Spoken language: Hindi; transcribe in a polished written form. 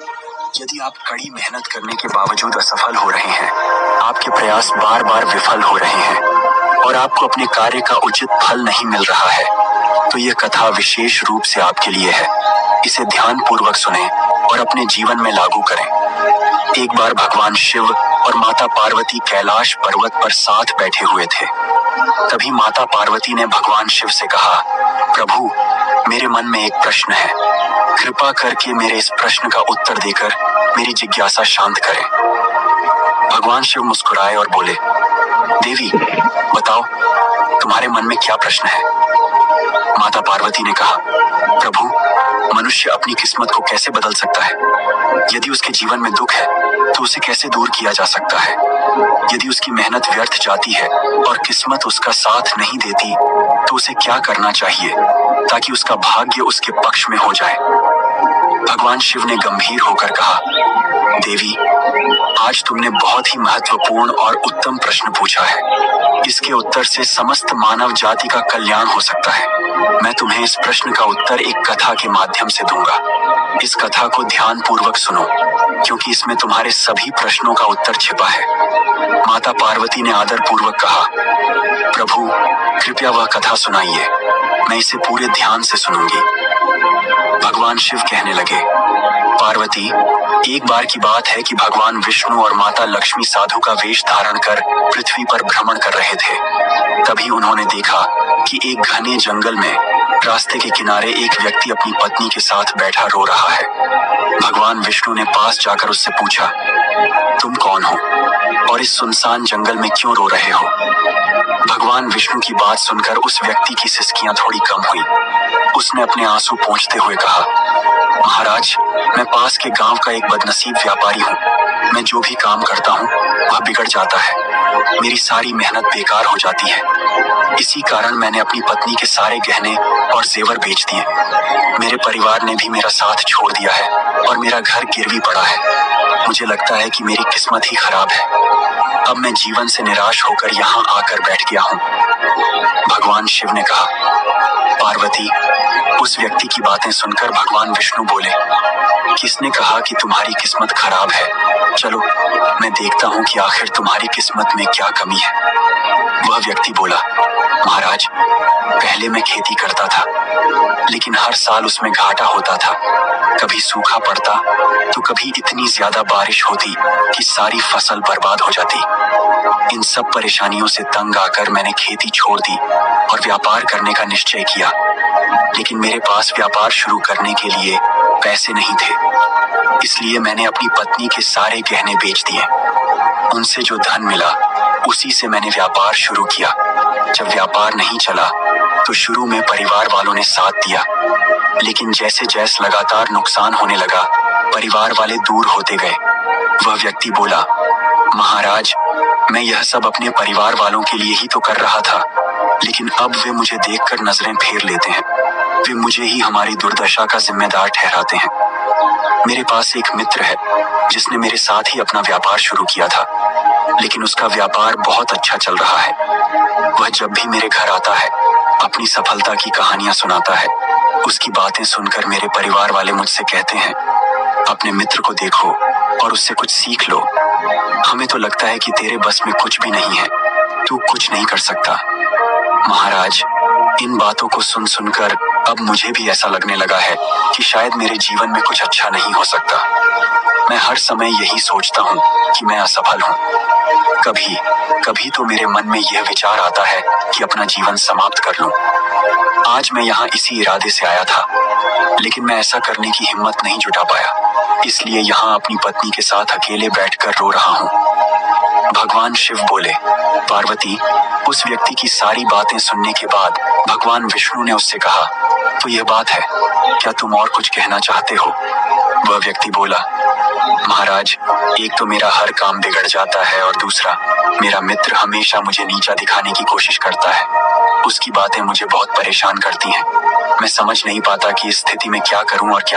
यदि आप कड़ी मेहनत करने के बावजूद असफल हो रहे हैं, आपके प्रयास बार बार विफल हो रहे हैं और आपको अपने कार्य का उचित फल नहीं मिल रहा है, तो यह कथा विशेष रूप से आपके लिए है। इसे ध्यानपूर्वक सुनें और अपने जीवन में लागू करें। एक बार भगवान शिव और माता पार्वती कैलाश पर्वत पर साथ बैठे हुए थे। तभी माता पार्वती ने भगवान शिव से कहा, प्रभु, मेरे मन में एक प्रश्न है, कृपा करके मेरे इस प्रश्न का उत्तर देकर मेरी जिज्ञासा शांत करें। भगवान शिव मुस्कुराए और बोले, देवी, बताओ, तुम्हारे मन में क्या प्रश्न है? माता पार्वती ने कहा, प्रभु, मनुष्य अपनी किस्मत को कैसे बदल सकता है? यदि उसके जीवन में दुख है तो उसे कैसे दूर किया जा सकता है? यदि उसकी मेहनत व्यर्थ जाती है और किस्मत उसका साथ नहीं देती, तो उसे क्या करना चाहिए ताकि उसका भाग्य उसके पक्ष में हो जाए? भगवान शिव ने गंभीर होकर कहा, देवी, आज तुमने बहुत ही महत्वपूर्ण और उत्तम प्रश्न पूछा है। इसके उत्तर से समस्त मानव जाति का कल्याण हो सकता है। मैं तुम्हें इस प्रश्न का उत्तर एक कथा के माध्यम से दूंगा। इस कथा को ध्यानपूर्वक सुनो, क्योंकि इसमें तुम्हारे सभी प्रश्नों का उत्तर छिपा है। माता पार्वती ने आदरपूर्वक कहा, प्रभु, कृपया वह कथा सुनाइए, मैं इसे पूरे ध्यान से सुनूंगी। भगवान शिव कहने लगे, पार्वती, एक बार की बात है कि भगवान विष्णु और माता लक्ष्मी साधु का वेश धारण कर पृथ्वी पर भ्रमण कर रहे थे। तभी उन्होंने देखा कि एक घने जंगल में रास्ते के किनारे एक व्यक्ति अपनी पत्नी के साथ बैठा रो रहा है। भगवान विष्णु ने पास जाकर उससे पूछा, तुम कौन हो और इस सुनसान जंगल में क्यों रो रहे हो? भगवान विष्णु की बात सुनकर उस व्यक्ति की सिसकियां थोड़ी कम हुई। उसने अपने आंसू पोंछते हुए कहा, महाराज, मैं पास के गांव का एक बदनसीब व्यापारी हूँ। मैं जो भी काम करता हूँ वह बिगड़ जाता है। मेरी सारी मेहनत बेकार हो जाती है। इसी कारण मैंने अपनी पत्नी के सारे गहने और जेवर बेच दिए। मेरे परिवार ने भी मेरा साथ छोड़ दिया है और मेरा घर गिरवी पड़ा है। मुझे लगता है कि मेरी किस्मत ही खराब है। अब मैं जीवन से निराश होकर यहाँ आकर बैठ गया हूँ। भगवान शिव ने कहा, पार्वती, उस व्यक्ति की बातें सुनकर भगवान विष्णु बोले, किसने कहा कि तुम्हारी किस्मत खराब है? चलो, मैं देखता हूँ कि आखिर तुम्हारी किस्मत में क्या कमी है। वह व्यक्ति बोला, महाराज, पहले मैं खेती करता था, लेकिन हर साल उसमें घाटा होता था। कभी सूखा पड़ता तो कभी इतनी ज्यादा बारिश होती कि सारी फसल बर्बाद हो जाती। इन सब परेशानियों से तंग आकर मैंने खेती छोड़ दी और व्यापार करने का निश्चय किया, लेकिन मेरे पास व्यापार शुरू करने के लिए पैसे नहीं थे। इसलिए मैंने अपनी पत्नी के सारे गहने बेच दिए। उनसे जो धन मिला उसी से मैंने व्यापार शुरू किया। जब व्यापार नहीं चला तो शुरू में परिवार वालों ने साथ दिया, लेकिन जैसे जैसे लगातार नुकसान होने लगा, परिवार वाले दूर होते गए। वह व्यक्ति बोला, महाराज, मैं यह सब अपने परिवार वालों के लिए ही तो कर रहा था, लेकिन अब वे मुझे देखकर नजरें फेर लेते हैं। वे मुझे ही हमारी दुर्दशा का जिम्मेदार ठहराते हैं। मेरे पास एक मित्र है जिसने मेरे साथ ही अपना व्यापार शुरू किया था, लेकिन उसका व्यापार बहुत अच्छा चल रहा है। वह जब भी मेरे घर आता है अपनी सफलता की कहानियां सुनाता है। उसकी बातें सुनकर मेरे परिवार वाले मुझसे कहते हैं, अपने मित्र को देखो और उससे कुछ सीख लो। हमें तो लगता है कि तेरे बस में कुछ भी नहीं है, तू कुछ नहीं कर सकता। महाराज, इन बातों को सुन सुनकर अब मुझे भी ऐसा लगने लगा है कि शायद मेरे जीवन में कुछ अच्छा नहीं हो सकता। मैं हर समय यही सोचता हूँ कि मैं असफल हूँ। कभी कभी तो मेरे मन में यह विचार आता है कि अपना जीवन समाप्त कर लूं। आज मैं यहाँ इसी इरादे से आया था, लेकिन मैं ऐसा करने की हिम्मत नहीं जुटा पाया, इसलिए यहाँ अपनी पत्नी के साथ अकेले बैठकर रो रहा हूँ। भगवान शिव बोले, पार्वती, उस व्यक्ति की सारी बातें सुनने के बाद भगवान विष्णु ने उससे कहा, तो यह बात है, क्या तुम और कुछ कहना चाहते हो? वह व्यक्ति बोला, महाराज, एक तो मेरा हर काम बिगड़ जाता है और दूसरा, मेरा मित्र हमेशा मुझे नीचा दिखाने की कोशिश करता है। उसकी बातें मुझे बहुत परेशान करती हैं। मैं समझ नहीं पाता कि इस स्थिति में क्या करूं और क्या